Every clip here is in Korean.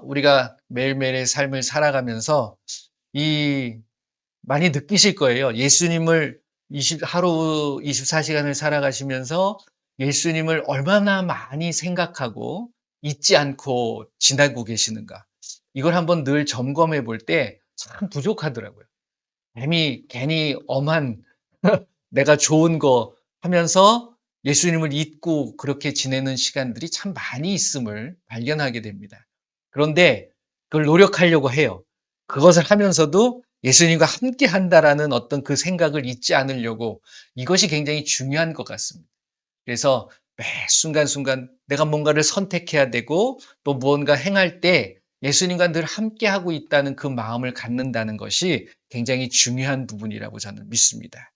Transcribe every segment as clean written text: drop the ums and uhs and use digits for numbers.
우리가 매일매일의 삶을 살아가면서 이 많이 느끼실 거예요. 예수님을 하루 24시간을 살아가시면서 예수님을 얼마나 많이 생각하고 잊지 않고 지나고 계시는가. 이걸 한번 늘 점검해 볼 때 참 부족하더라고요. 괜히 엄한 내가 좋은 거 하면서 예수님을 잊고 그렇게 지내는 시간들이 참 많이 있음을 발견하게 됩니다. 그런데 그걸 노력하려고 해요. 그것을 하면서도 예수님과 함께 한다라는 어떤 그 생각을 잊지 않으려고 이것이 굉장히 중요한 것 같습니다. 그래서 매 순간순간 내가 뭔가를 선택해야 되고 또 무언가 행할 때 예수님과 늘 함께하고 있다는 그 마음을 갖는다는 것이 굉장히 중요한 부분이라고 저는 믿습니다.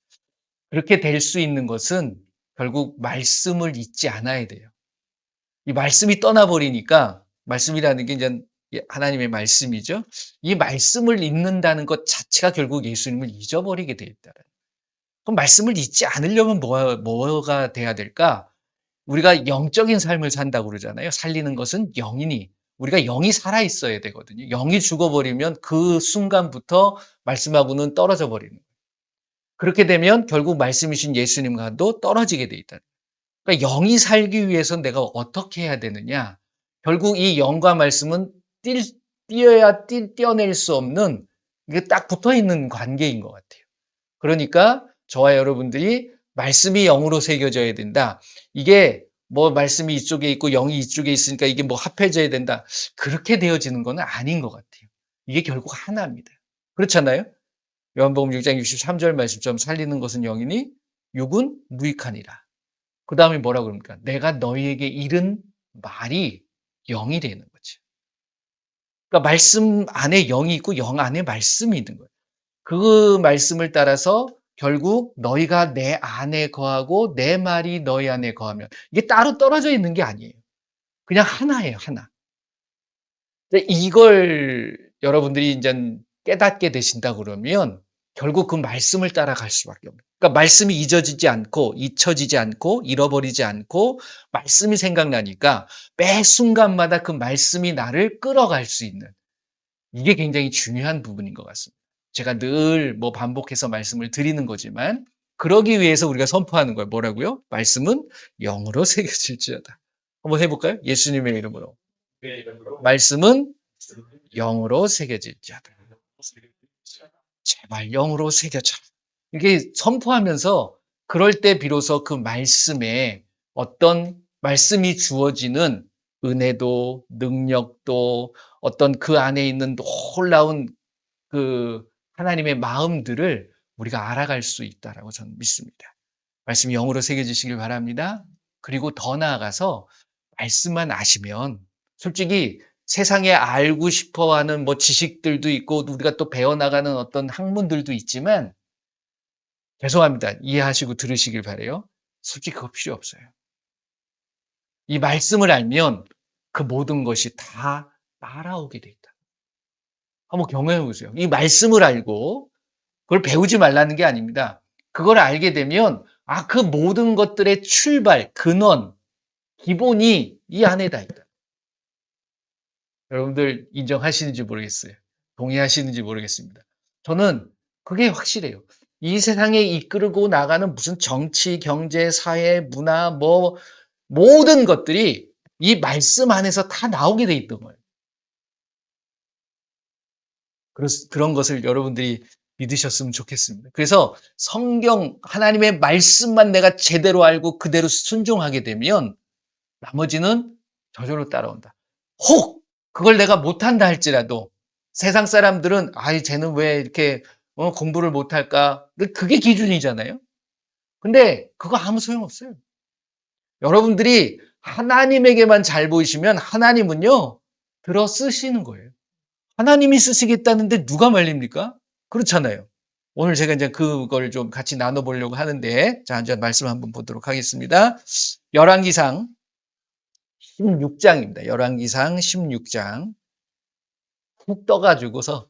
그렇게 될 수 있는 것은 결국 말씀을 잊지 않아야 돼요. 이 말씀이 떠나버리니까 말씀이라는 게 이제 하나님의 말씀이죠. 이 말씀을 잊는다는 것 자체가 결국 예수님을 잊어버리게 돼 있다. 그럼 말씀을 잊지 않으려면 뭐가 돼야 될까? 우리가 영적인 삶을 산다고 그러잖아요. 살리는 것은 영이니 우리가 영이 살아 있어야 되거든요. 영이 죽어버리면 그 순간부터 말씀하고는 떨어져 버리는 거예요. 그렇게 되면 결국 말씀이신 예수님과도 떨어지게 돼 있다. 그러니까 영이 살기 위해서 내가 어떻게 해야 되느냐? 결국 이 영과 말씀은 떼어낼 수 없는 이게 딱 붙어 있는 관계인 것 같아요. 그러니까 저와 여러분들이 말씀이 영으로 새겨져야 된다. 이게 뭐 말씀이 이쪽에 있고 영이 이쪽에 있으니까 이게 뭐 합해져야 된다. 그렇게 되어지는 건 아닌 것 같아요. 이게 결국 하나입니다. 그렇잖아요? 요한복음 6장 63절 말씀처럼 살리는 것은 영이니 육은 무익하니라. 그 다음에 뭐라 그럽니까? 내가 너희에게 이른 말이 영이 되는 거지. 그러니까 말씀 안에 영이 있고 영 안에 말씀이 있는 거예요. 그 말씀을 따라서 결국 너희가 내 안에 거하고 내 말이 너희 안에 거하면 이게 따로 떨어져 있는 게 아니에요. 그냥 하나예요, 하나. 이걸 여러분들이 이제 깨닫게 되신다 그러면 결국 그 말씀을 따라갈 수밖에 없는. 그러니까 말씀이 잊혀지지 않고 잃어버리지 않고 말씀이 생각나니까 매 순간마다 그 말씀이 나를 끌어갈 수 있는 이게 굉장히 중요한 부분인 것 같습니다. 제가 늘 뭐 반복해서 말씀을 드리는 거지만 그러기 위해서 우리가 선포하는 거예요. 뭐라고요? 말씀은 영으로 새겨질지어다. 한번 해볼까요? 예수님의 이름으로. 말씀은 영으로 새겨질지어다. 제발 영으로 새겨져라. 이게 선포하면서 그럴 때 비로소 그 말씀에 어떤 말씀이 주어지는 은혜도 능력도 어떤 그 안에 있는 놀라운 그 하나님의 마음들을 우리가 알아갈 수 있다라고 저는 믿습니다. 말씀이 영으로 새겨지시길 바랍니다. 그리고 더 나아가서 말씀만 아시면 솔직히 세상에 알고 싶어 하는 뭐 지식들도 있고 우리가 또 배워나가는 어떤 학문들도 있지만 죄송합니다. 이해하시고 들으시길 바라요. 솔직히 그거 필요 없어요. 이 말씀을 알면 그 모든 것이 다 따라오게 돼 있다. 한번 경험해 보세요. 이 말씀을 알고 그걸 배우지 말라는 게 아닙니다. 그걸 알게 되면 그 모든 것들의 출발, 근원, 기본이 이 안에 다 있다. 여러분들 인정하시는지 모르겠어요. 동의하시는지 모르겠습니다. 저는 그게 확실해요. 이 세상에 이끌고 나가는 무슨 정치, 경제, 사회, 문화, 뭐 모든 것들이 이 말씀 안에서 다 나오게 돼 있던 거예요. 그런 것을 여러분들이 믿으셨으면 좋겠습니다. 그래서 성경, 하나님의 말씀만 내가 제대로 알고 그대로 순종하게 되면 나머지는 저절로 따라온다. 혹! 그걸 내가 못한다 할지라도 세상 사람들은 쟤는 왜 이렇게 공부를 못할까? 그게 기준이잖아요. 근데 그거 아무 소용없어요. 여러분들이 하나님에게만 잘 보이시면 하나님은요, 들어 쓰시는 거예요. 하나님이 쓰시겠다는데 누가 말립니까? 그렇잖아요. 오늘 제가 이제 그걸 좀 같이 나눠보려고 하는데, 자, 이제 말씀 한번 보도록 하겠습니다. 열왕기상 16장입니다. 열왕기상 16장. 훅 떠가지고서,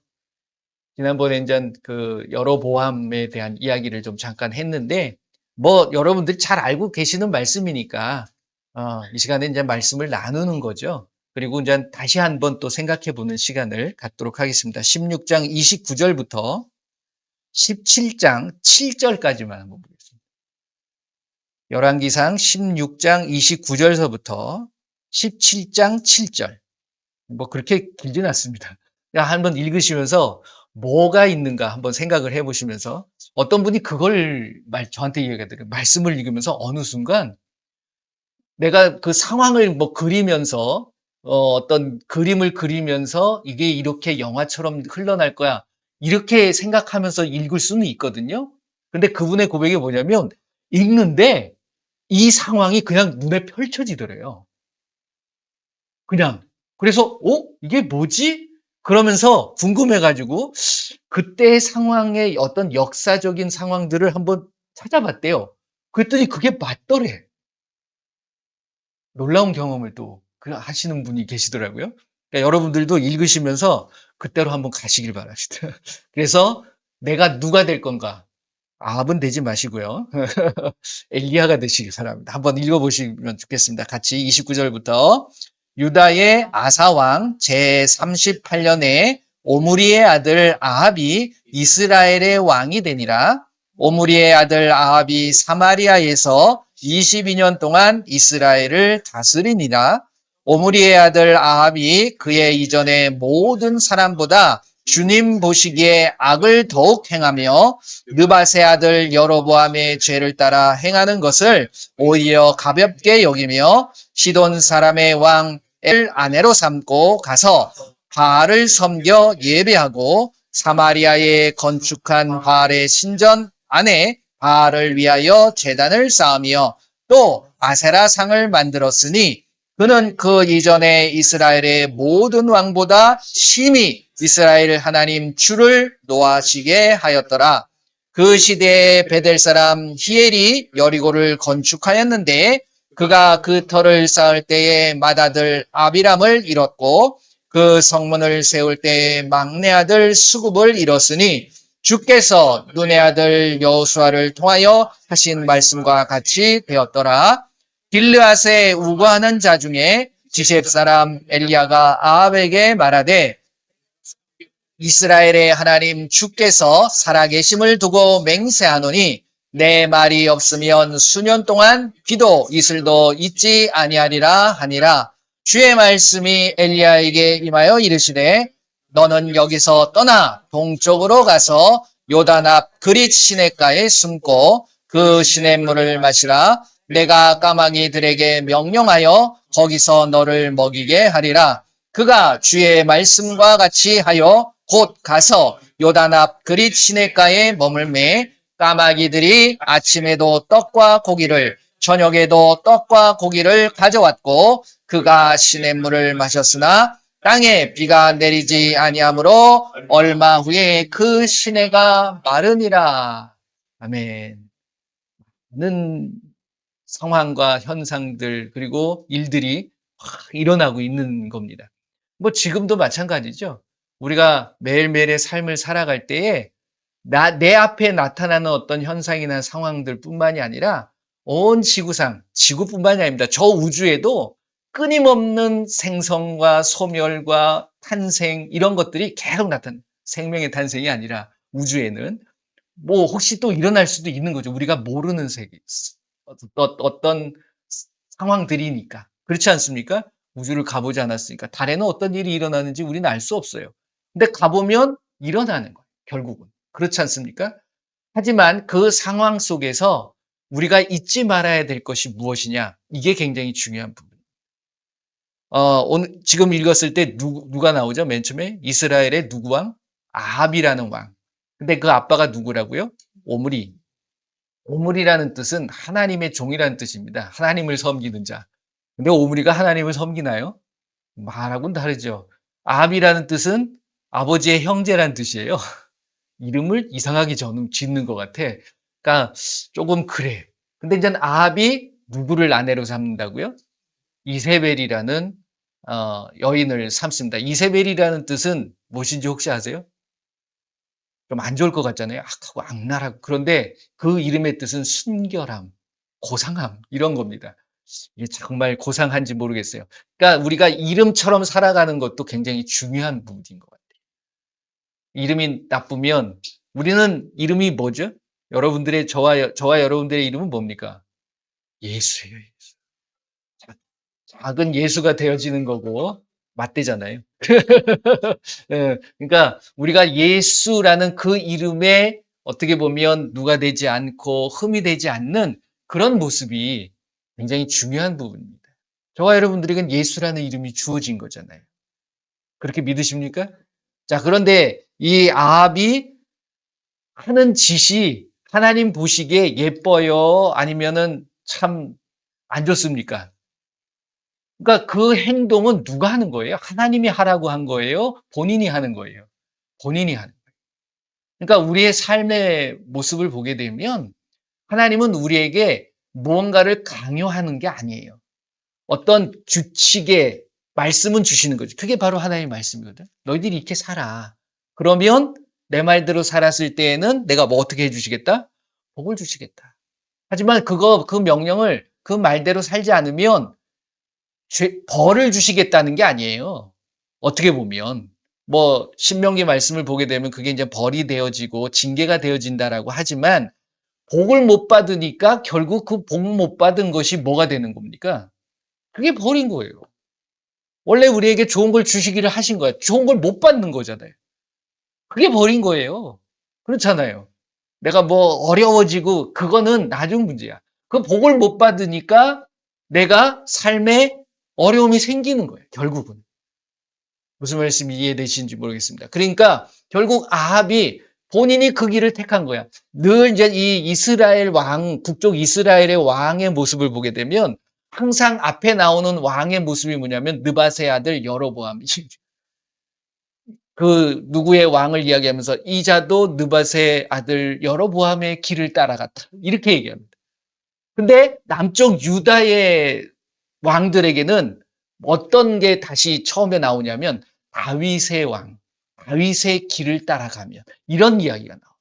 지난번에 이제 그 여로보암에 대한 이야기를 좀 잠깐 했는데, 뭐, 여러분들이 잘 알고 계시는 말씀이니까, 이 시간에 이제 말씀을 나누는 거죠. 그리고 이제 다시 한번 또 생각해 보는 시간을 갖도록 하겠습니다. 16장 29절부터 17장 7절까지만 한번 보겠습니다. 열왕기상 16장 29절서부터 17장 7절. 뭐 그렇게 길진 않습니다. 그냥 한번 읽으시면서 뭐가 있는가 한번 생각을 해 보시면서 어떤 분이 그걸 저한테 얘기하더라고요. 말씀을 읽으면서 어느 순간 내가 그 상황을 뭐 그리면서 어떤 그림을 그리면서 이게 이렇게 영화처럼 흘러날 거야. 이렇게 생각하면서 읽을 수는 있거든요. 근데 그분의 고백이 뭐냐면 읽는데 이 상황이 그냥 눈에 펼쳐지더래요. 그냥. 그래서 이게 뭐지? 그러면서 궁금해 가지고 그때의 상황의 어떤 역사적인 상황들을 한번 찾아봤대요. 그랬더니 그게 맞더래. 놀라운 경험을 또 하시는 분이 계시더라고요. 그러니까 여러분들도 읽으시면서 그때로 한번 가시길 바랍니다. 그래서 내가 누가 될 건가? 아합은 되지 마시고요. 엘리야가 되시길 바랍니다. 한번 읽어보시면 좋겠습니다. 같이 29절부터 유다의 아사왕 제38년에 오므리의 아들 아합이 이스라엘의 왕이 되니라. 오므리의 아들 아합이 사마리아에서 22년 동안 이스라엘을 다스리니라. 오므리의 아들 아합이 그의 이전의 모든 사람보다 주님 보시기에 악을 더욱 행하며 느밧의 아들 여로보암의 죄를 따라 행하는 것을 오히려 가볍게 여기며 시돈 사람의 왕 엘 아내로 삼고 가서 바알을 섬겨 예배하고 사마리아에 건축한 바알의 신전 안에 바알을 위하여 제단을 쌓으며 또 아세라 상을 만들었으니 그는 그 이전에 이스라엘의 모든 왕보다 심히 이스라엘 하나님 주를 노하시게 하였더라. 그 시대에 베델 사람 히엘이 여리고를 건축하였는데 그가 그 터를 쌓을 때에 맏아들 아비람을 잃었고 그 성문을 세울 때에 막내 아들 수굽을 잃었으니 주께서 눈의 아들 여호수아를 통하여 하신 말씀과 같이 되었더라. 길르앗에 우거하는 자 중에 지렙 사람 엘리야가 아합에게 말하되 이스라엘의 하나님 주께서 살아계심을 두고 맹세하노니 내 말이 없으면 수년 동안 비도 이슬도 있지 아니하리라 하니라. 주의 말씀이 엘리야에게 임하여 이르시되 너는 여기서 떠나 동쪽으로 가서 요단 앞 그릿 시냇가에 숨고 그 시냇물을 마시라. 내가 까마귀들에게 명령하여 거기서 너를 먹이게 하리라. 그가 주의 말씀과 같이 하여 곧 가서 요단 앞 그릿 시냇가에 머물매 까마귀들이 아침에도 떡과 고기를 저녁에도 떡과 고기를 가져왔고 그가 시냇물을 마셨으나 땅에 비가 내리지 아니하므로 얼마 후에 그 시내가 마르니라. 아멘. 많은 상황과 현상들 그리고 일들이 일어나고 있는 겁니다. 뭐 지금도 마찬가지죠. 우리가 매일매일의 삶을 살아갈 때에 내 앞에 나타나는 어떤 현상이나 상황들 뿐만이 아니라 온 지구상, 지구뿐만이 아닙니다. 저 우주에도 끊임없는 생성과 소멸과 탄생 이런 것들이 계속 생명의 탄생이 아니라 우주에는 뭐 혹시 또 일어날 수도 있는 거죠. 우리가 모르는 세계, 어떤 상황들이니까. 그렇지 않습니까? 우주를 가보지 않았으니까. 달에는 어떤 일이 일어나는지 우리는 알 수 없어요. 근데 가보면 일어나는 거예요. 결국은. 그렇지 않습니까? 하지만 그 상황 속에서 우리가 잊지 말아야 될 것이 무엇이냐? 이게 굉장히 중요한 부분. 오늘 지금 읽었을 때 누가 나오죠? 맨 처음에 이스라엘의 누구 왕? 아합이라는 왕. 근데 그 아빠가 누구라고요? 오므리. 오므리라는 뜻은 하나님의 종이라는 뜻입니다. 하나님을 섬기는 자. 근데 오므리가 하나님을 섬기나요? 말하고는 다르죠. 아합이라는 뜻은 아버지의 형제라는 뜻이에요. 이름을 이상하게 짓는 것 같아. 그러니까 조금 그래. 근데 이제 아합이 누구를 아내로 삼는다고요? 이세벨이라는 여인을 삼습니다. 이세벨이라는 뜻은 무엇인지 혹시 아세요? 좀 안 좋을 것 같잖아요. 악하고 악랄하고. 그런데 그 이름의 뜻은 순결함, 고상함 이런 겁니다. 이게 정말 고상한지 모르겠어요. 그러니까 우리가 이름처럼 살아가는 것도 굉장히 중요한 부분인 것 같아요. 이름이 나쁘면 우리는 이름이 뭐죠? 여러분들의 저와 여러분들의 이름은 뭡니까? 예수예요. 예수. 작은 예수가 되어지는 거고 맞대잖아요. 예, 그러니까 우리가 예수라는 그 이름에 어떻게 보면 누가 되지 않고 흠이 되지 않는 그런 모습이 굉장히 중요한 부분입니다. 저와 여러분들에겐 예수라는 이름이 주어진 거잖아요. 그렇게 믿으십니까? 자, 그런데 이 아합이 하는 짓이 하나님 보시기에 예뻐요? 아니면은 참 안 좋습니까? 그러니까 그 행동은 누가 하는 거예요? 하나님이 하라고 한 거예요? 본인이 하는 거예요? 본인이 하는 거예요. 그러니까 우리의 삶의 모습을 보게 되면 하나님은 우리에게 무언가를 강요하는 게 아니에요. 어떤 규칙의 말씀은 주시는 거죠. 그게 바로 하나님의 말씀이거든. 너희들이 이렇게 살아. 그러면 내 말대로 살았을 때에는 내가 뭐 어떻게 해주시겠다? 복을 주시겠다. 하지만 그 명령을 그 말대로 살지 않으면 벌을 주시겠다는 게 아니에요. 어떻게 보면. 뭐, 신명기 말씀을 보게 되면 그게 이제 벌이 되어지고 징계가 되어진다라고 하지만 복을 못 받으니까 결국 그 복 못 받은 것이 뭐가 되는 겁니까? 그게 벌인 거예요. 원래 우리에게 좋은 걸 주시기를 하신 거야. 좋은 걸 못 받는 거잖아요. 그게 벌인 거예요. 그렇잖아요. 내가 뭐 어려워지고 그거는 나중 문제야. 그 복을 못 받으니까 내가 삶에 어려움이 생기는 거예요. 결국은. 무슨 말씀이 이해되시는지 모르겠습니다. 그러니까 결국 아합이 본인이 그 길을 택한 거야. 늘 이제 이 이스라엘 왕, 북쪽 이스라엘의 왕의 모습을 보게 되면 항상 앞에 나오는 왕의 모습이 뭐냐면 느밧의 아들 여로보암. 그 누구의 왕을 이야기하면서 이 자도 느밧의 아들 여로보암의 길을 따라갔다. 이렇게 얘기합니다. 근데 남쪽 유다의 왕들에게는 어떤 게 다시 처음에 나오냐면 다윗의 왕, 다윗의 길을 따라가면 이런 이야기가 나와요.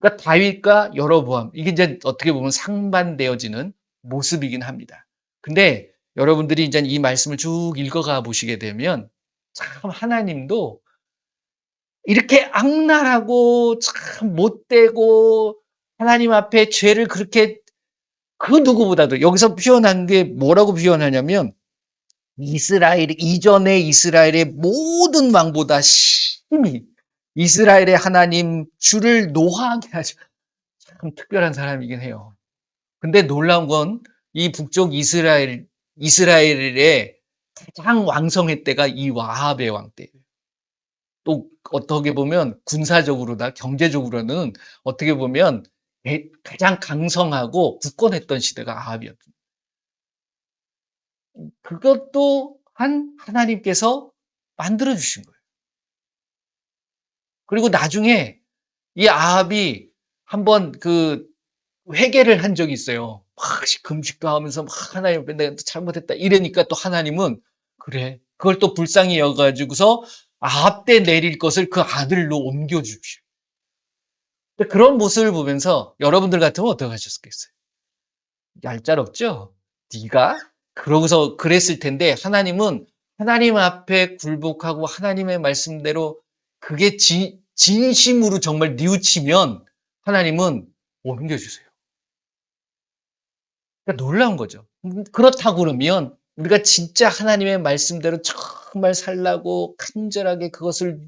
그러니까 다윗과 여로보암 이게 이제 어떻게 보면 상반되어지는 모습이긴 합니다. 근데 여러분들이 이제 이 말씀을 쭉 읽어가 보시게 되면 참 하나님도 이렇게 악랄하고 참 못되고 하나님 앞에 죄를 그렇게 그 누구보다도 여기서 표현한 게 뭐라고 표현하냐면 이스라엘 이전의 이스라엘의 모든 왕보다 심히 이스라엘의 하나님 주를 노하게 하죠. 참 특별한 사람이긴 해요. 근데 놀라운 건 이 북쪽 이스라엘의 가장 왕성의 때가 이 와합의 왕 때예요. 또 어떻게 보면 군사적으로나 경제적으로는 어떻게 보면 가장 강성하고 굳건했던 시대가 아합이었습니다. 그것도 하나님께서 만들어 주신 거예요. 그리고 나중에 이 아합이 한번 그 회개를 한 적이 있어요. 막 금식도 하면서 막 하나님 내가 잘못했다 이러니까 또 하나님은 그래 그걸 또 불쌍히 여가지고서 아합 때 내릴 것을 그 아들로 옮겨주시오. 그런 모습을 보면서 여러분들 같으면 어떻게 하셨겠어요? 얄짤없죠? 네가? 그러고서 그랬을 텐데 하나님은 하나님 앞에 굴복하고 하나님의 말씀대로 그게 진심으로 정말 뉘우치면 하나님은 옮겨주세요. 그러니까 놀라운 거죠. 그렇다고 그러면 우리가 진짜 하나님의 말씀대로 정말 살라고 간절하게 그것을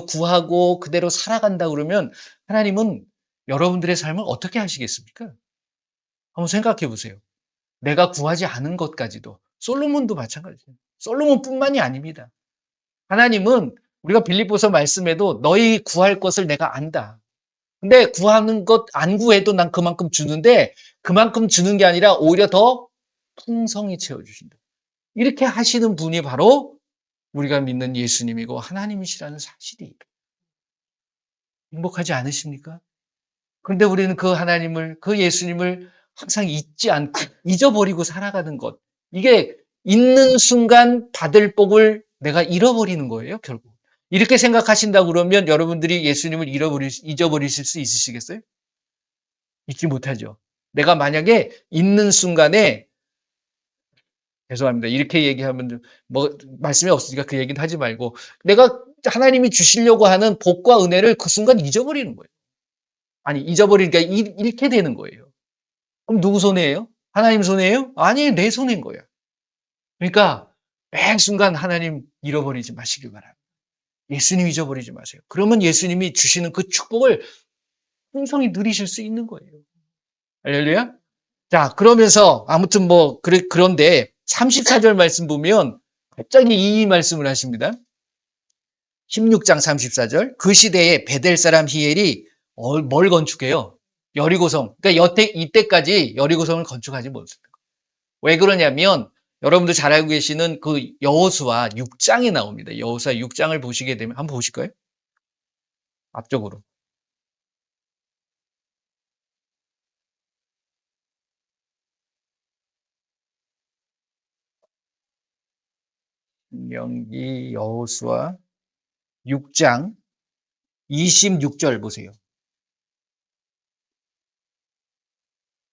구하고 그대로 살아간다 그러면 하나님은 여러분들의 삶을 어떻게 하시겠습니까? 한번 생각해 보세요. 내가 구하지 않은 것까지도. 솔로몬도 마찬가지예요. 솔로몬뿐만이 아닙니다. 하나님은 우리가 빌립보서 말씀에도 너희 구할 것을 내가 안다. 근데 구하는 것 안 구해도 난 그만큼 주는데 그만큼 주는 게 아니라 오히려 더 풍성히 채워주신다. 이렇게 하시는 분이 바로 우리가 믿는 예수님이고 하나님이시라는 사실이 행복하지 않으십니까? 그런데 우리는 그 하나님을, 그 예수님을 항상 잊지 않고 잊어버리고 살아가는 것. 이게 있는 순간 받을 복을 내가 잃어버리는 거예요, 결국. 이렇게 생각하신다고 그러면 여러분들이 예수님을 잊어버리실 수 있으시겠어요? 잊지 못하죠. 내가 만약에 있는 순간에 죄송합니다. 이렇게 얘기하면 뭐 말씀이 없으니까 그 얘기는 하지 말고 내가 하나님이 주시려고 하는 복과 은혜를 그 순간 잊어버리는 거예요. 아니 잊어버리니까 잃게 되는 거예요. 그럼 누구 손해예요? 하나님 손해예요? 아니 내 손해인 거야. 그러니까 매 순간 하나님 잃어버리지 마시길 바랍니다. 예수님 잊어버리지 마세요. 그러면 예수님이 주시는 그 축복을 풍성히 누리실 수 있는 거예요. 할렐루야. 자, 그러면서 아무튼 뭐 그런데 34절 말씀 보면 갑자기 이 말씀을 하십니다. 16장 34절. 그 시대에 베델 사람 히엘이 뭘 건축해요? 여리고성. 그러니까 이때까지 여리고성을 건축하지 못했어요. 왜 그러냐면 여러분들 잘 알고 계시는 그 여호수아 6장이 나옵니다. 여호수아 6장을 보시게 되면 한번 보실까요? 앞쪽으로. 신명기 여호수아 6장 26절 보세요.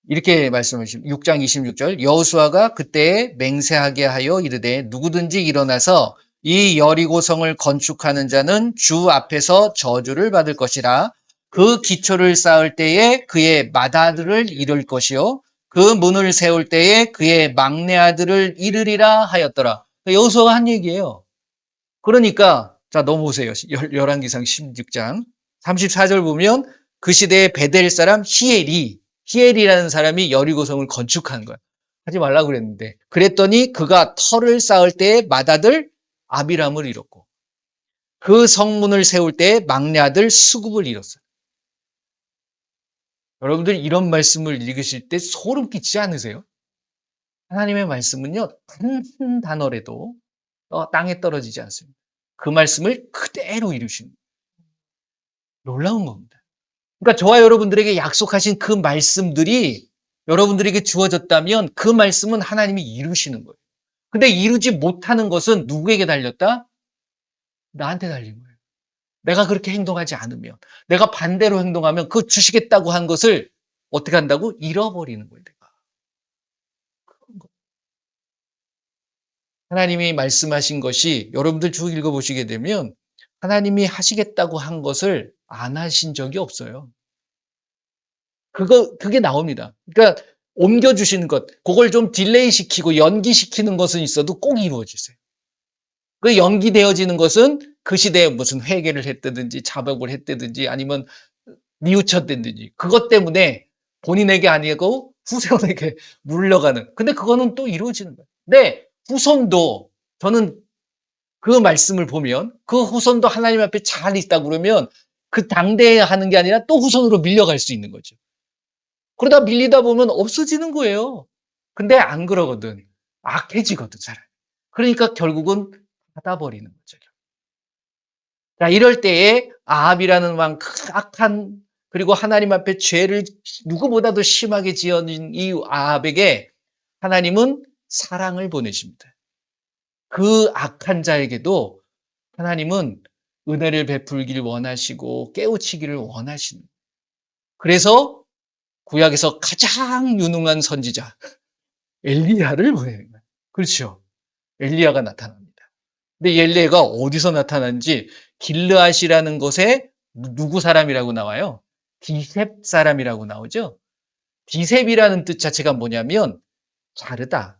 이렇게 말씀하십니다. 6장 26절. 여호수아가 그때에 맹세하게 하여 이르되 누구든지 일어나서 이 여리고성을 건축하는 자는 주 앞에서 저주를 받을 것이라. 그 기초를 쌓을 때에 그의 맏아들을 잃을 것이요 그 문을 세울 때에 그의 막내 아들을 잃으리라 하였더라. 여호수아가 한 얘기예요. 그러니까 자 넘어오세요. 열왕기상 16장 34절 보면 그 시대에 베델 사람 히엘이라는 사람이 여리고성을 건축한 거야. 하지 말라고 그랬는데 그랬더니 그가 터를 쌓을 때에 맏아들 아비람을 잃었고 그 성문을 세울 때에 막내 아들 수굽을 잃었어요. 여러분들 이런 말씀을 읽으실 때 소름 끼치지 않으세요? 하나님의 말씀은요 단 단어라도 땅에 떨어지지 않습니다. 그 말씀을 그대로 이루시는 놀라운 겁니다. 그러니까 저와 여러분들에게 약속하신 그 말씀들이 여러분들에게 주어졌다면 그 말씀은 하나님이 이루시는 거예요. 근데 이루지 못하는 것은 누구에게 달렸다? 나한테 달린 거예요. 내가 그렇게 행동하지 않으면, 내가 반대로 행동하면 그 주시겠다고 한 것을 어떻게 한다고? 잃어버리는 거예요, 내가. 하나님이 말씀하신 것이 여러분들 쭉 읽어보시게 되면 하나님이 하시겠다고 한 것을 안 하신 적이 없어요. 그게 나옵니다. 그러니까 옮겨주시는 것, 그걸 좀 딜레이 시키고 연기시키는 것은 있어도 꼭 이루어지세요. 그 연기되어지는 것은 그 시대에 무슨 회개를 했다든지 자복을 했다든지 아니면 뉘우쳤다든지 그것 때문에 본인에게 아니고 후손에게 물려가는. 근데 그거는 또 이루어지는 거예요. 근데 후손도 저는 그 말씀을 보면 그 후손도 하나님 앞에 잘 있다 그러면 그 당대에 하는 게 아니라 또 후손으로 밀려갈 수 있는 거죠. 그러다 밀리다 보면 없어지는 거예요. 근데 안 그러거든. 악해지거든, 사람이. 그러니까 결국은 닫아버리는 거죠. 자, 이럴 때에 아합이라는 왕, 악한, 그리고 하나님 앞에 죄를 누구보다도 심하게 지어진 이 아합에게 하나님은 사랑을 보내십니다. 그 악한 자에게도 하나님은 은혜를 베풀기를 원하시고 깨우치기를 원하시는. 그래서 구약에서 가장 유능한 선지자 엘리야를 보내는 거예요. 그렇죠. 엘리야가 나타납니다. 근데 엘리야가 어디서 나타난지 길르앗이라는 곳에 누구 사람이라고 나와요? 디셉 사람이라고 나오죠. 디셉이라는 뜻 자체가 뭐냐면 자르다,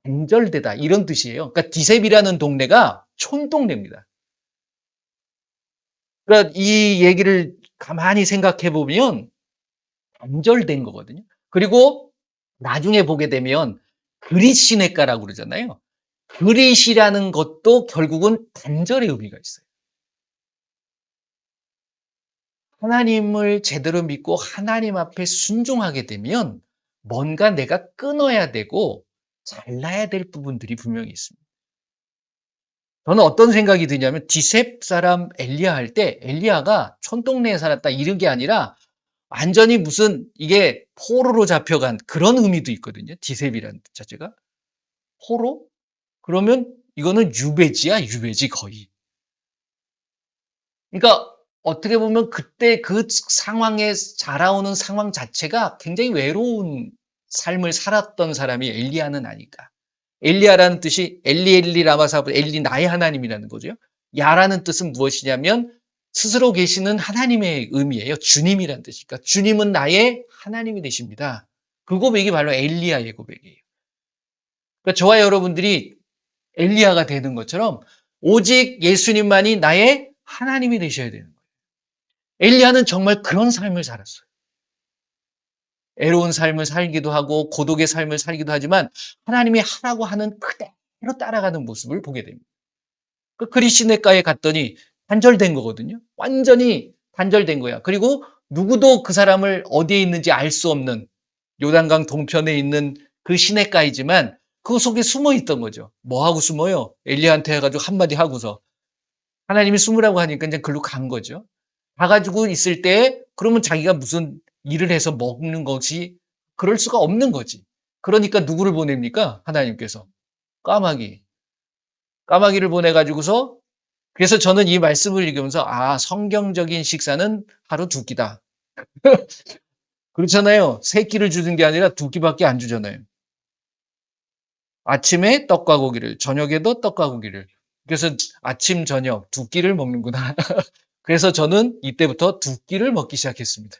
단절되다 이런 뜻이에요. 그러니까 디셉이라는 동네가 촌동네입니다. 그러니까 이 얘기를 가만히 생각해 보면 단절된 거거든요. 그리고 나중에 보게 되면 그릿시냇가라고 그러잖아요. 그릿이라는 것도 결국은 단절의 의미가 있어요. 하나님을 제대로 믿고 하나님 앞에 순종하게 되면 뭔가 내가 끊어야 되고 잘라야 될 부분들이 분명히 있습니다. 저는 어떤 생각이 드냐면 디셉 사람 엘리야 할 때 엘리야가 촌동네에 살았다 이런 게 아니라 완전히 무슨 이게 포로로 잡혀간 그런 의미도 있거든요. 디셉이라는 뜻 자체가. 포로? 그러면 이거는 유배지야, 유배지 거의. 그러니까 어떻게 보면 그때 그 상황에 자라오는 상황 자체가 굉장히 외로운 삶을 살았던 사람이 엘리야는 아닐까. 엘리야라는 뜻이 엘리 엘리 라마 사부 엘리 나의 하나님이라는 거죠. 야라는 뜻은 무엇이냐면 스스로 계시는 하나님의 의미예요. 주님이라는 뜻이니까 그러니까 주님은 나의 하나님이 되십니다. 그 고백이 바로 엘리야의 고백이에요. 그러니까 저와 여러분들이 엘리야가 되는 것처럼 오직 예수님만이 나의 하나님이 되셔야 되는 거예요. 엘리야는 정말 그런 삶을 살았어요. 애로운 삶을 살기도 하고 고독의 삶을 살기도 하지만 하나님이 하라고 하는 그대로 따라가는 모습을 보게 됩니다. 그 그리시네가에 갔더니 단절된 거거든요. 완전히 단절된 거야. 그리고 누구도 그 사람을 어디에 있는지 알 수 없는 요단강 동편에 있는 그 시내가이지만 그 속에 숨어 있던 거죠. 뭐 하고 숨어요? 엘리야한테 해가지고 한마디 하고서 하나님이 숨으라고 하니까 이제 글로 간 거죠. 가가지고 있을 때 그러면 자기가 무슨 일을 해서 먹는 것이 그럴 수가 없는 거지. 그러니까 누구를 보냅니까? 하나님께서. 까마귀. 까마귀를 보내가지고서 그래서 저는 이 말씀을 읽으면서 아, 성경적인 식사는 하루 두 끼다. 그렇잖아요. 세 끼를 주는 게 아니라 두 끼밖에 안 주잖아요. 아침에 떡과 고기를, 저녁에도 떡과 고기를. 그래서 아침, 저녁 두 끼를 먹는구나. 그래서 저는 이때부터 두 끼를 먹기 시작했습니다.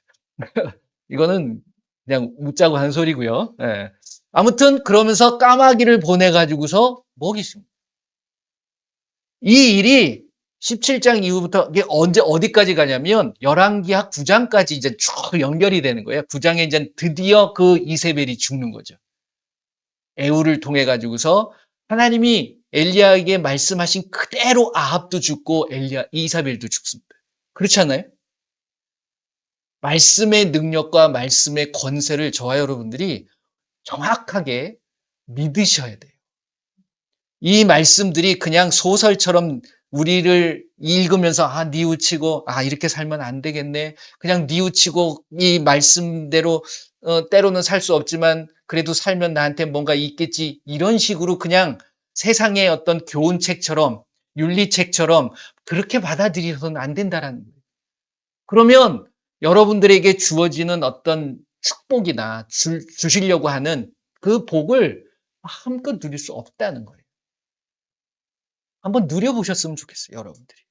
이거는 그냥 웃자고 한 소리고요. 예. 아무튼 그러면서 까마귀를 보내가지고서 먹이십니다. 이 일이 17장 이후부터 이게 언제 어디까지 가냐면 열왕기하 9장까지 이제 쭉 연결이 되는 거예요. 9장에 이제 드디어 그 이세벨이 죽는 거죠. 에후를 통해 가지고서 하나님이 엘리야에게 말씀하신 그대로 아합도 죽고 엘리야 이사벨도 죽습니다. 그렇지 않나요? 말씀의 능력과 말씀의 권세를 저와 여러분들이 정확하게 믿으셔야 돼요. 이 말씀들이 그냥 소설처럼 우리를 읽으면서 아, 뉘우치고 아, 이렇게 살면 안 되겠네. 그냥 뉘우치고 이 말씀대로 때로는 살 수 없지만 그래도 살면 나한테 뭔가 있겠지. 이런 식으로 그냥 세상의 어떤 교훈책처럼 윤리책처럼 그렇게 받아들여서는 안 된다라는 거예요. 그러면 여러분들에게 주어지는 어떤 축복이나 주시려고 하는 그 복을 마음껏 누릴 수 없다는 거예요. 한번 누려보셨으면 좋겠어요, 여러분들이.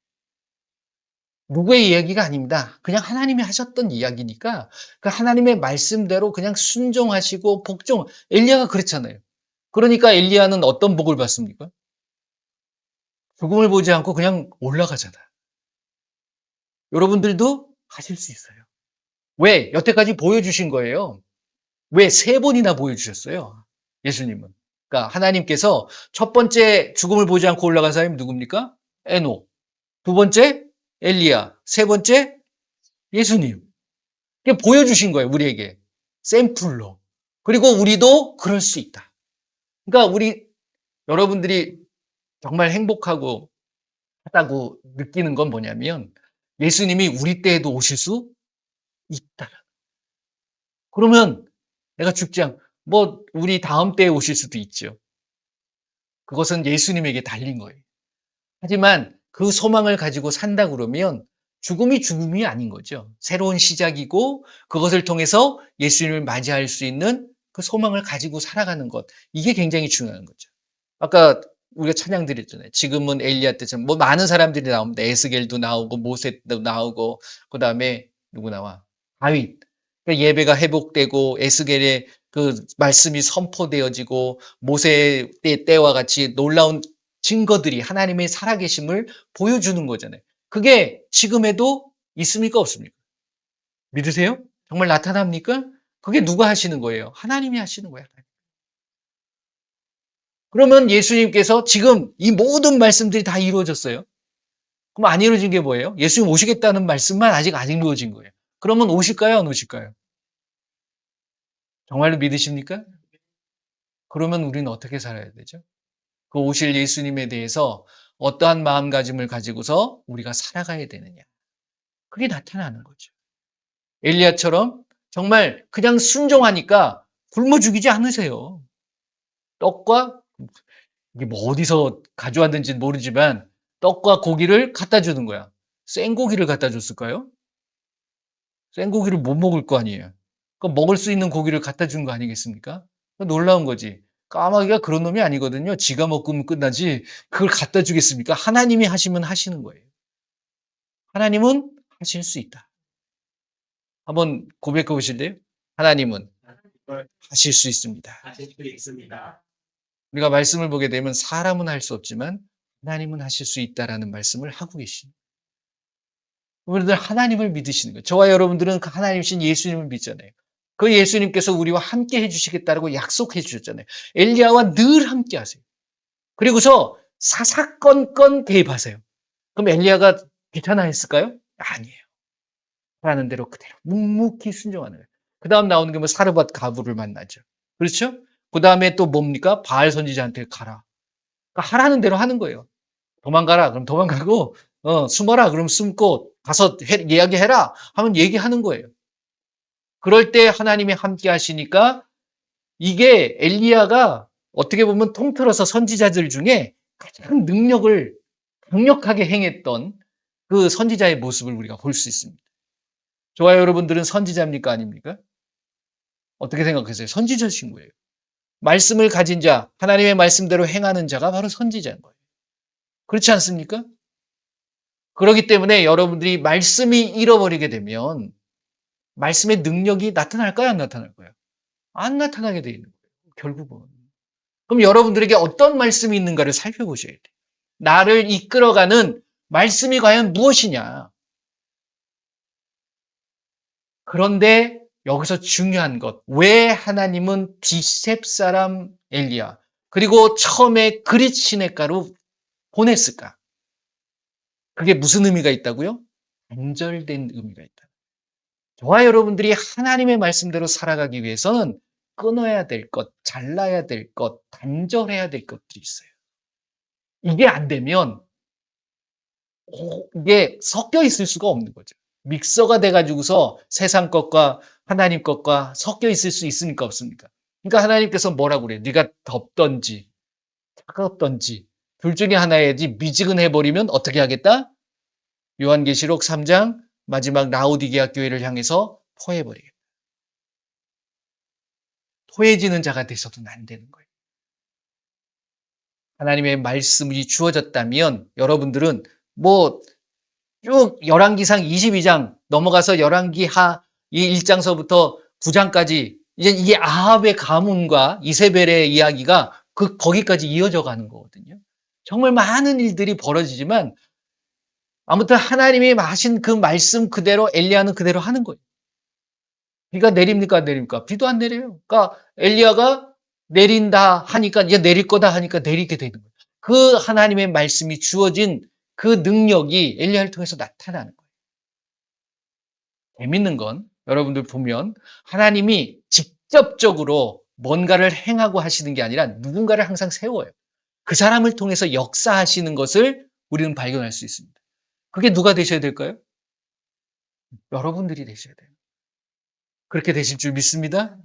누구의 이야기가 아닙니다. 그냥 하나님이 하셨던 이야기니까 그 하나님의 말씀대로 그냥 순종하시고 복종. 엘리야가 그랬잖아요. 그러니까 엘리야는 어떤 복을 받습니까? 죽음을 보지 않고 그냥 올라가잖아. 여러분들도 하실 수 있어요. 왜? 여태까지 보여주신 거예요. 왜? 세 번이나 보여주셨어요. 예수님은. 그러니까 하나님께서 첫 번째 죽음을 보지 않고 올라간 사람이 누굽니까? 에녹. 두 번째 엘리야. 세 번째 예수님. 그게 보여주신 거예요. 우리에게. 샘플로. 그리고 우리도 그럴 수 있다. 그러니까 우리 여러분들이 정말 행복하고 하다고 느끼는 건 뭐냐면 예수님이 우리 때에도 오실 수 있다. 그러면 내가 죽지 않고 뭐 우리 다음 때에 오실 수도 있죠. 그것은 예수님에게 달린 거예요. 하지만 그 소망을 가지고 산다 그러면 죽음이 죽음이 아닌 거죠. 새로운 시작이고 그것을 통해서 예수님을 맞이할 수 있는 그 소망을 가지고 살아가는 것. 이게 굉장히 중요한 거죠. 아까 우리가 찬양 드렸잖아요. 지금은 엘리야 때처럼 뭐 많은 사람들이 나옵니다. 에스겔도 나오고 모세도 나오고 그다음에 누구 나와? 다윗. 그러니까 예배가 회복되고 에스겔의 그 말씀이 선포되어지고 모세 때와 같이 놀라운 증거들이 하나님의 살아계심을 보여주는 거잖아요. 그게 지금에도 있습니까? 없습니까? 믿으세요? 정말 나타납니까? 그게 누가 하시는 거예요? 하나님이 하시는 거예요. 그러면 예수님께서 지금 이 모든 말씀들이 다 이루어졌어요. 그럼 안 이루어진 게 뭐예요? 예수님 오시겠다는 말씀만 아직 안 이루어진 거예요. 그러면 오실까요? 안 오실까요? 정말로 믿으십니까? 그러면 우리는 어떻게 살아야 되죠? 그 오실 예수님에 대해서 어떠한 마음가짐을 가지고서 우리가 살아가야 되느냐. 그게 나타나는 거죠. 엘리야처럼 정말 그냥 순종하니까 굶어 죽이지 않으세요. 떡과 이게 뭐 어디서 가져왔는지는 모르지만 떡과 고기를 갖다 주는 거야. 생고기를 갖다 줬을까요? 생고기를 못 먹을 거 아니에요. 그 먹을 수 있는 고기를 갖다 준 거 아니겠습니까? 놀라운 거지. 까마귀가 그런 놈이 아니거든요. 지가 먹으면 끝나지 그걸 갖다 주겠습니까? 하나님이 하시면 하시는 거예요. 하나님은 하실 수 있다. 한번 고백해 보실래요? 하나님은 하실 수 있습니다. 하실 수 있습니다. 우리가 말씀을 보게 되면 사람은 할 수 없지만 하나님은 하실 수 있다라는 말씀을 하고 계십니다. 여러분들 하나님을 믿으시는 거예요. 저와 여러분들은 그 하나님이신 예수님을 믿잖아요. 그 예수님께서 우리와 함께 해주시겠다고 약속해 주셨잖아요. 엘리야와 늘 함께 하세요. 그리고서 사사건건 개입하세요. 그럼 엘리야가 귀찮아했을까요? 아니에요. 하라는 대로 그대로 묵묵히 순종하는 거예요. 그 다음 나오는 게 뭐 사르밧 가부를 만나죠. 그렇죠? 그 다음에 또 뭡니까? 바알 선지자한테 가라. 그러니까 하라는 대로 하는 거예요. 도망가라. 그럼 도망가고, 숨어라. 그럼 숨고, 가서 이야기해라. 하면 얘기하는 거예요. 그럴 때 하나님이 함께 하시니까 이게 엘리야가 어떻게 보면 통틀어서 선지자들 중에 가장 능력을 강력하게 행했던 그 선지자의 모습을 우리가 볼 수 있습니다. 저와 여러분들은 선지자입니까? 아닙니까? 어떻게 생각하세요? 선지자신 거예요. 말씀을 가진 자, 하나님의 말씀대로 행하는 자가 바로 선지자인 거예요. 그렇지 않습니까? 그렇기 때문에 여러분들이 말씀이 잃어버리게 되면 말씀의 능력이 나타날까요? 안 나타날까요? 안 나타나게 돼 있는 거예요. 결국은. 그럼 여러분들에게 어떤 말씀이 있는가를 살펴보셔야 돼요. 나를 이끌어가는 말씀이 과연 무엇이냐? 그런데 여기서 중요한 것, 왜 하나님은 디셉 사람 엘리야, 그리고 처음에 그릿 시냇가로 보냈을까? 그게 무슨 의미가 있다고요? 단절된 의미가 있다. 저와 여러분들이 하나님의 말씀대로 살아가기 위해서는 끊어야 될 것, 잘라야 될 것, 단절해야 될 것들이 있어요. 이게 안 되면 이게 섞여 있을 수가 없는 거죠. 믹서가 돼가지고서 세상 것과 하나님 것과 섞여 있을 수 있습니까? 없습니까? 그러니까 하나님께서 뭐라고 그래요? 네가 덥던지 차갑던지 둘 중에 하나야지 미지근해 버리면 어떻게 하겠다? 요한계시록 3장 마지막 라오디게아 교회를 향해서 토해버리겠다. 토해지는 자가 되셔도는 안 되는 거예요. 하나님의 말씀이 주어졌다면 여러분들은 뭐 쭉 열왕기상 22장 넘어가서 열왕기하 이 1장서부터 9장까지 이제 이게 아합의 가문과 이세벨의 이야기가 거기까지 이어져 가는 거거든요. 정말 많은 일들이 벌어지지만 아무튼 하나님이 하신 그 말씀 그대로 엘리야는 그대로 하는 거예요. 비가 내립니까 안 내립니까? 비도 안 내려요. 그러니까 엘리야가 내린다 하니까 이제 내릴 거다 하니까 내리게 되는 거예요. 그 하나님의 말씀이 주어진 그 능력이 엘리야를 통해서 나타나는 거예요. 재밌는 건 여러분들 보면 하나님이 직접적으로 뭔가를 행하고 하시는 게 아니라 누군가를 항상 세워요. 그 사람을 통해서 역사하시는 것을 우리는 발견할 수 있습니다. 그게 누가 되셔야 될까요? 여러분들이 되셔야 돼요. 그렇게 되실 줄 믿습니다.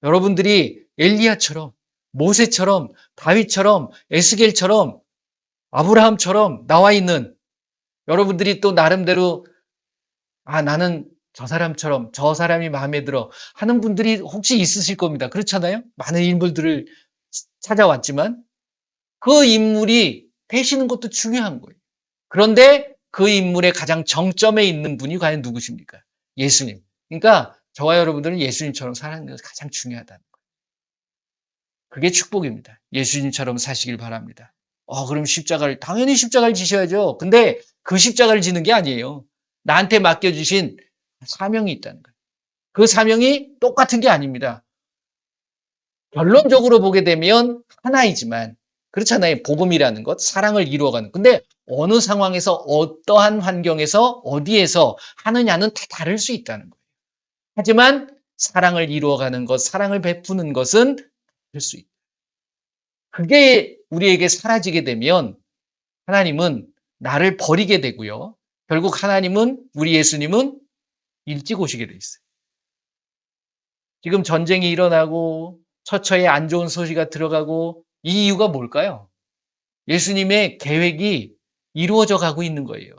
여러분들이 엘리야처럼, 모세처럼, 다윗처럼, 에스겔처럼, 아브라함처럼 나와 있는 여러분들이 또 나름대로 나는 저 사람처럼 저 사람이 마음에 들어 하는 분들이 혹시 있으실 겁니다. 그렇잖아요? 많은 인물들을 찾아왔지만 그 인물이 되시는 것도 중요한 거예요. 그런데 그 인물의 가장 정점에 있는 분이 과연 누구십니까? 예수님. 그러니까 저와 여러분들은 예수님처럼 사는 것이 가장 중요하다는 거예요. 그게 축복입니다. 예수님처럼 사시길 바랍니다. 그럼 당연히 십자가를 지셔야죠. 근데 그 십자가를 지는 게 아니에요. 나한테 맡겨주신 사명이 있다는 거예요. 그 사명이 똑같은 게 아닙니다. 결론적으로 보게 되면 하나이지만, 그렇잖아요. 복음이라는 것, 사랑을 이루어가는. 근데 어느 상황에서, 어떠한 환경에서, 어디에서 하느냐는 다 다를 수 있다는 거예요. 하지만 사랑을 이루어가는 것, 사랑을 베푸는 것은 될 수 있다. 그게 우리에게 사라지게 되면 하나님은 나를 버리게 되고요. 결국 하나님은, 우리 예수님은 일찍 오시게 돼 있어요. 지금 전쟁이 일어나고 처처에 안 좋은 소식이 들어가고 이 이유가 뭘까요? 예수님의 계획이 이루어져 가고 있는 거예요.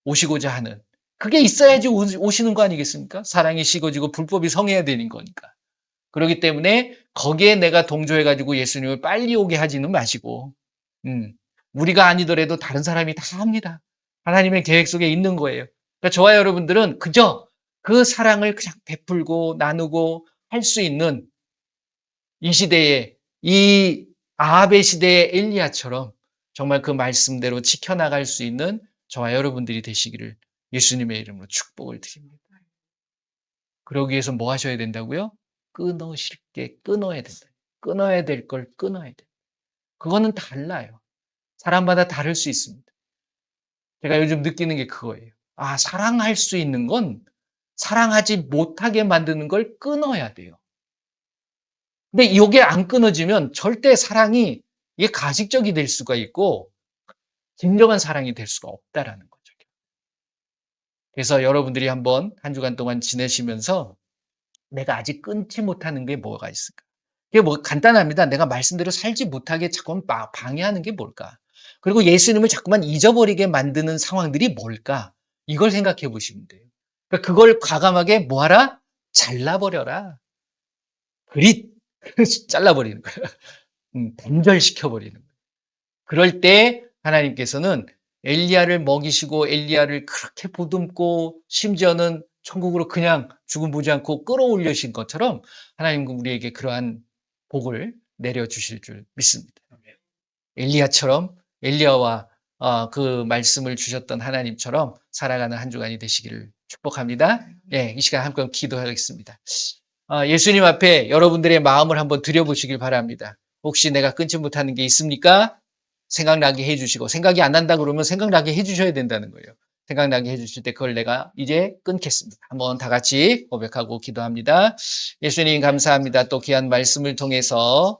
오시고자 하는. 그게 있어야지 오시는 거 아니겠습니까? 사랑이 식어지고 불법이 성해야 되는 거니까. 그렇기 때문에 거기에 내가 동조해가지고 예수님을 빨리 오게 하지는 마시고, 우리가 아니더라도 다른 사람이 다 합니다. 하나님의 계획 속에 있는 거예요. 그러니까 저와 여러분들은 그저 그 사랑을 그냥 베풀고 나누고 할 수 있는 이 시대에, 이 아합의 시대의 엘리야처럼 정말 그 말씀대로 지켜나갈 수 있는 저와 여러분들이 되시기를 예수님의 이름으로 축복을 드립니다. 그러기 위해서 뭐 하셔야 된다고요? 끊으실 게 끊어야 된다. 끊어야 될 걸 끊어야 돼. 그거는 달라요. 사람마다 다를 수 있습니다. 제가 요즘 느끼는 게 그거예요. 아, 사랑할 수 있는 건 사랑하지 못하게 만드는 걸 끊어야 돼요. 근데 이게 안 끊어지면 절대 사랑이 이게 가식적이 될 수가 있고 진정한 사랑이 될 수가 없다라는 거죠. 그래서 여러분들이 한번 한 주간 동안 지내시면서 내가 아직 끊지 못하는 게 뭐가 있을까? 그게 뭐 간단합니다. 내가 말씀대로 살지 못하게 자꾸만 방해하는 게 뭘까? 그리고 예수님을 자꾸만 잊어버리게 만드는 상황들이 뭘까? 이걸 생각해 보시면 돼요. 그러니까 그걸 과감하게 뭐하라? 잘라버려라. 그리 잘라버리는 거예요. 단절시켜버리는 거예요. 그럴 때 하나님께서는 엘리야를 먹이시고 엘리야를 그렇게 보듬고 심지어는 천국으로 그냥 죽음 보지 않고 끌어올리신 것처럼 하나님은 우리에게 그러한 복을 내려주실 줄 믿습니다. 엘리야처럼 엘리야와 그 말씀을 주셨던 하나님처럼 살아가는 한 주간이 되시기를 축복합니다. 예, 이 시간 함께 기도하겠습니다. 예수님 앞에 여러분들의 마음을 한번 드려보시길 바랍니다. 혹시 내가 끊지 못하는 게 있습니까? 생각나게 해주시고, 생각이 안 난다 그러면 생각나게 해주셔야 된다는 거예요. 생각나게 해주실 때 그걸 내가 이제 끊겠습니다. 한번 다 같이 고백하고 기도합니다. 예수님 감사합니다. 또 귀한 말씀을 통해서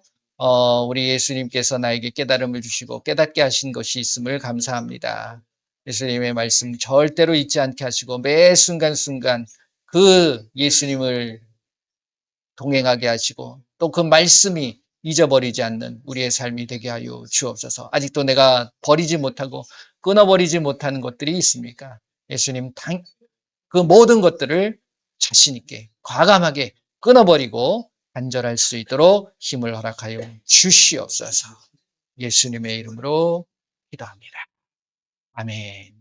우리 예수님께서 나에게 깨달음을 주시고 깨닫게 하신 것이 있음을 감사합니다. 예수님의 말씀 절대로 잊지 않게 하시고 매 순간순간 그 예수님을 동행하게 하시고 또 그 말씀이 잊어버리지 않는 우리의 삶이 되게 하여 주옵소서. 아직도 내가 버리지 못하고 끊어버리지 못하는 것들이 있습니까? 예수님 그 모든 것들을 자신 있게 과감하게 끊어버리고 단절할 수 있도록 힘을 허락하여 주시옵소서. 예수님의 이름으로 기도합니다. 아멘.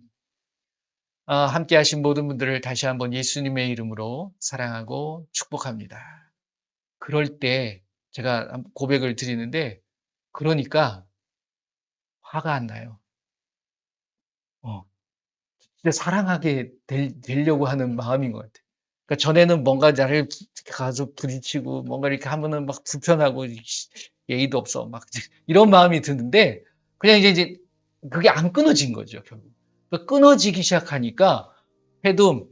함께 하신 모든 분들을 다시 한번 예수님의 이름으로 사랑하고 축복합니다. 그럴 때 제가 고백을 드리는데 그러니까 화가 안 나요. 진짜 사랑하게 되려고 하는 마음인 것 같아요. 그러니까 전에는 뭔가 나를 가서 부딪히고 뭔가 이렇게 하면은 막 불편하고 예의도 없어 막 이런 마음이 드는데 그냥 이제 그게 안 끊어진 거죠, 결국. 그러니까 끊어지기 시작하니까 해도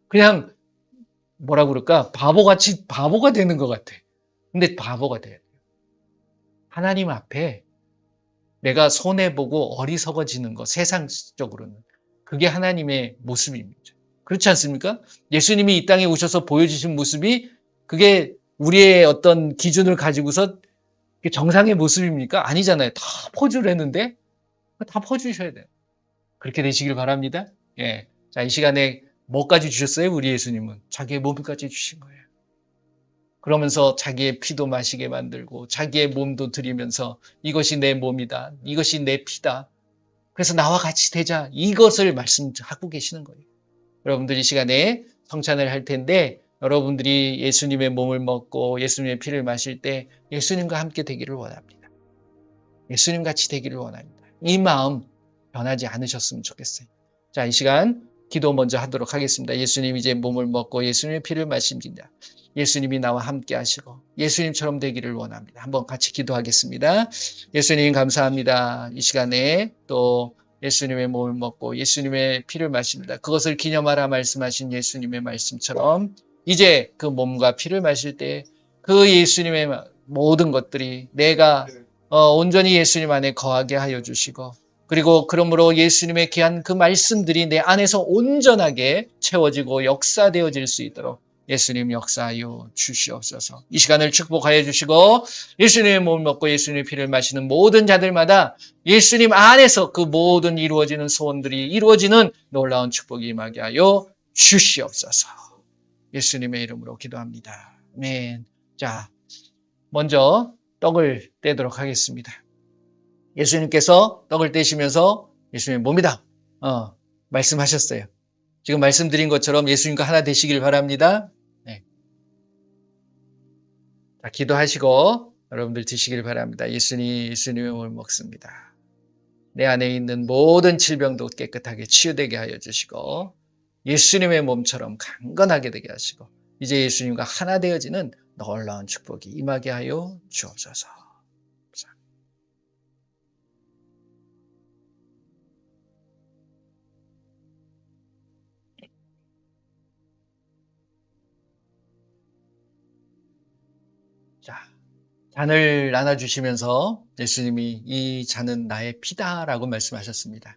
그냥 뭐라 그럴까? 바보가 되는 것 같아. 근데 바보가 돼요. 하나님 앞에 내가 손해보고 어리석어지는 거, 세상적으로는. 그게 하나님의 모습입니다. 그렇지 않습니까? 예수님이 이 땅에 오셔서 보여주신 모습이 그게 우리의 어떤 기준을 가지고서 정상의 모습입니까? 아니잖아요. 다 포즈를 했는데 다 퍼주셔야 돼요. 그렇게 되시길 바랍니다. 예. 자, 이 시간에 뭐까지 주셨어요? 우리 예수님은 자기의 몸까지 주신 거예요. 그러면서 자기의 피도 마시게 만들고 자기의 몸도 드리면서 이것이 내 몸이다. 이것이 내 피다. 그래서 나와 같이 되자. 이것을 말씀하고 계시는 거예요. 여러분들 이 시간에 성찬을 할 텐데 여러분들이 예수님의 몸을 먹고 예수님의 피를 마실 때 예수님과 함께 되기를 원합니다. 예수님 같이 되기를 원합니다. 이 마음 변하지 않으셨으면 좋겠어요. 자, 이 시간 기도 먼저 하도록 하겠습니다. 예수님 이제 몸을 먹고 예수님의 피를 마십니다. 예수님이 나와 함께 하시고 예수님처럼 되기를 원합니다. 한번 같이 기도하겠습니다. 예수님 감사합니다. 이 시간에 또 예수님의 몸을 먹고 예수님의 피를 마십니다. 그것을 기념하라 말씀하신 예수님의 말씀처럼 이제 그 몸과 피를 마실 때 그 예수님의 모든 것들이 내가 온전히 예수님 안에 거하게 하여 주시고 그리고 그러므로 예수님의 귀한 그 말씀들이 내 안에서 온전하게 채워지고 역사되어질 수 있도록 예수님 역사하여 주시옵소서. 이 시간을 축복하여 주시고 예수님의 몸을 먹고 예수님의 피를 마시는 모든 자들마다 예수님 안에서 그 모든 이루어지는 소원들이 이루어지는 놀라운 축복이 임하게 하여 주시옵소서. 예수님의 이름으로 기도합니다. 아멘. 자, 먼저 떡을 떼도록 하겠습니다. 예수님께서 떡을 떼시면서 예수님의 몸이다. 말씀하셨어요. 지금 말씀드린 것처럼 예수님과 하나 되시길 바랍니다. 네. 자, 기도하시고 여러분들 드시길 바랍니다. 예수님의 몸을 먹습니다. 내 안에 있는 모든 질병도 깨끗하게 치유되게 하여 주시고 예수님의 몸처럼 강건하게 되게 하시고 이제 예수님과 하나 되어지는 놀라운 축복이 임하게 하여 주옵소서. 자, 잔을 나눠주시면서 예수님이 이 잔은 나의 피다라고 말씀하셨습니다.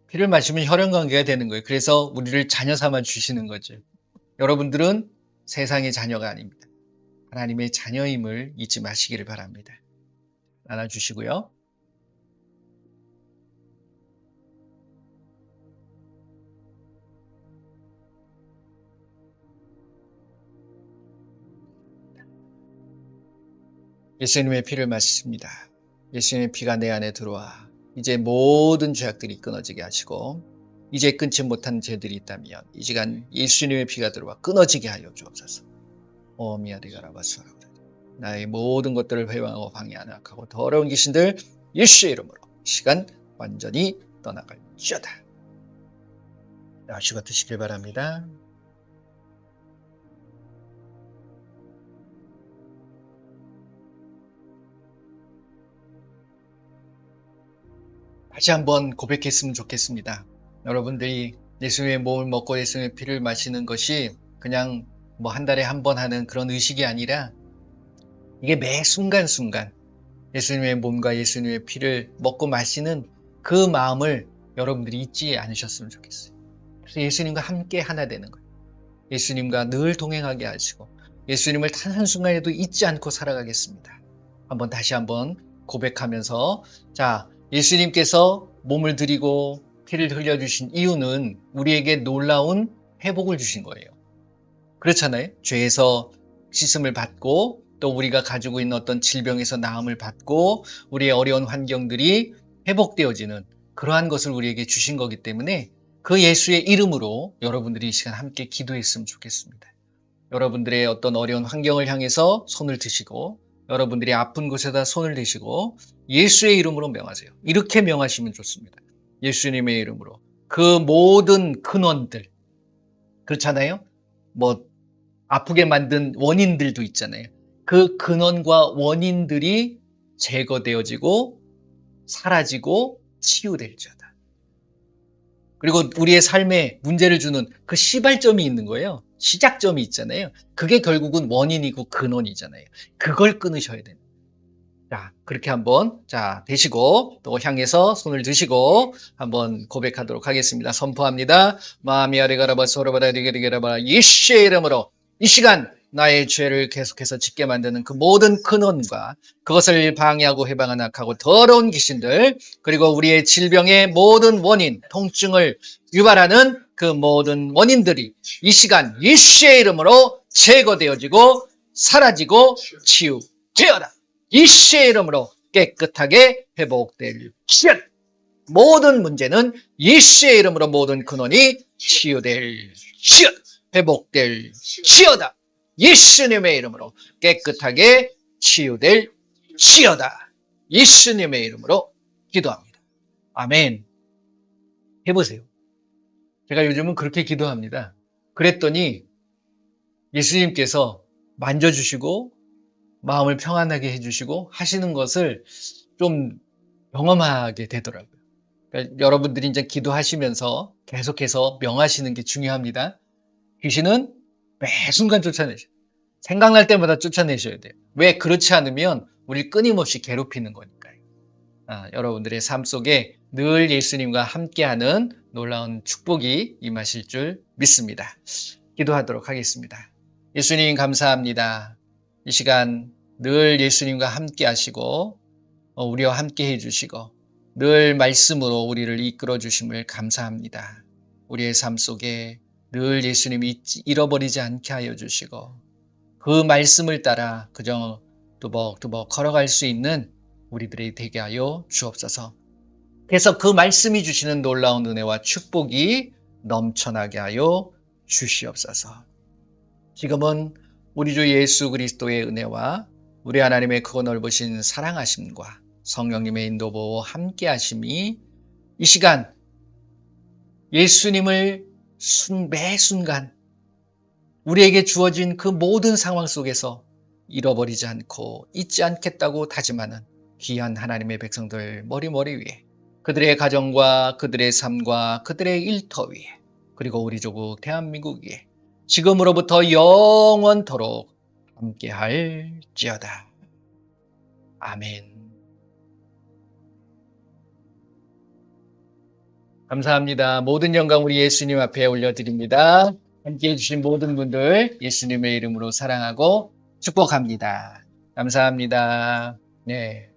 피를 마시면 혈연관계가 되는 거예요. 그래서 우리를 자녀 삼아 주시는 거죠. 여러분들은 세상의 자녀가 아닙니다. 하나님의 자녀임을 잊지 마시기를 바랍니다. 나눠주시고요. 예수님의 피를 마십니다. 예수님의 피가 내 안에 들어와 이제 모든 죄악들이 끊어지게 하시고 이제 끊지 못한 죄들이 있다면 이 시간 예수님의 피가 들어와 끊어지게 하여 주옵소서. 미아리가라바스라 나의 모든 것들을 회방하고 방해하는 악하고 더러운 귀신들 예수의 이름으로 시간 완전히 떠나갈지어다. 나시고 드시길 바랍니다. 다시 한번 고백했으면 좋겠습니다. 여러분들이 예수님의 몸을 먹고 예수님의 피를 마시는 것이 그냥 한 달에 한 번 하는 그런 의식이 아니라 이게 매 순간순간 예수님의 몸과 예수님의 피를 먹고 마시는 그 마음을 여러분들이 잊지 않으셨으면 좋겠어요. 그래서 예수님과 함께 하나 되는 거예요. 예수님과 늘 동행하게 하시고 예수님을 단 한순간에도 잊지 않고 살아가겠습니다. 다시 한번 고백하면서 자, 예수님께서 몸을 드리고 피를 흘려주신 이유는 우리에게 놀라운 회복을 주신 거예요. 그렇잖아요. 죄에서 씻음을 받고 또 우리가 가지고 있는 어떤 질병에서 나음을 받고 우리의 어려운 환경들이 회복되어지는 그러한 것을 우리에게 주신 거기 때문에 그 예수의 이름으로 여러분들이 이 시간 함께 기도했으면 좋겠습니다. 여러분들의 어떤 어려운 환경을 향해서 손을 드시고 여러분들이 아픈 곳에다 손을 대시고 예수의 이름으로 명하세요. 이렇게 명하시면 좋습니다. 예수님의 이름으로 그 모든 근원들 그렇잖아요. 아프게 만든 원인들도 있잖아요. 그 근원과 원인들이 제거되어지고 사라지고 치유될지어다. 그리고 우리의 삶에 문제를 주는 그 시발점이 있는 거예요. 시작점이 있잖아요. 그게 결국은 원인이고 근원이잖아요. 그걸 끊으셔야 됩니다. 자, 그렇게 되시고 또 향해서 손을 드시고 한번 고백하도록 하겠습니다. 선포합니다. 마미아리가라바 소라바라리게리게라바 예수의 이름으로 이 시간 나의 죄를 계속해서 짓게 만드는 그 모든 근원과 그것을 방해하고 해방하는 악하고 더러운 귀신들 그리고 우리의 질병의 모든 원인, 통증을 유발하는 그 모든 원인들이 이 시간 예수의 이름으로 제거되어지고 사라지고 치유되어라. 예수의 이름으로 깨끗하게 회복될지어다. 모든 문제는 예수의 이름으로 모든 근원이 치유될지어다. 회복될지어다. 예수님의 이름으로 깨끗하게 치유될지어다. 예수님의 이름으로 기도합니다. 아멘. 해보세요. 제가 요즘은 그렇게 기도합니다. 그랬더니 예수님께서 만져주시고 마음을 평안하게 해주시고 하시는 것을 좀 경험하게 되더라고요. 그러니까 여러분들이 이제 기도하시면서 계속해서 명하시는 게 중요합니다. 귀신은 매 순간 쫓아내셔요. 생각날 때마다 쫓아내셔야 돼요. 왜? 그렇지 않으면 우리를 끊임없이 괴롭히는 거니까요. 여러분들의 삶 속에 늘 예수님과 함께하는 놀라운 축복이 임하실 줄 믿습니다. 기도하도록 하겠습니다. 예수님 감사합니다. 이 시간 늘 예수님과 함께 하시고 우리와 함께 해주시고 늘 말씀으로 우리를 이끌어 주심을 감사합니다. 우리의 삶 속에 늘 예수님이 잃어버리지 않게 하여 주시고 그 말씀을 따라 그저 두벅두벅 걸어갈 수 있는 우리들이 되게 하여 주옵소서. 그래서 그 말씀이 주시는 놀라운 은혜와 축복이 넘쳐나게 하여 주시옵소서. 지금은 우리 주 예수 그리스도의 은혜와 우리 하나님의 크고 넓으신 사랑하심과 성령님의 인도보호 함께 하심이 이 시간 예수님을 매 순간 우리에게 주어진 그 모든 상황 속에서 잃어버리지 않고 잊지 않겠다고 다짐하는 귀한 하나님의 백성들 머리머리 위에, 그들의 가정과 그들의 삶과 그들의 일터 위에, 그리고 우리 조국 대한민국 위에 지금으로부터 영원토록 함께할지어다. 아멘. 감사합니다. 모든 영광 우리 예수님 앞에 올려드립니다. 함께해 주신 모든 분들 예수님의 이름으로 사랑하고 축복합니다. 감사합니다. 네.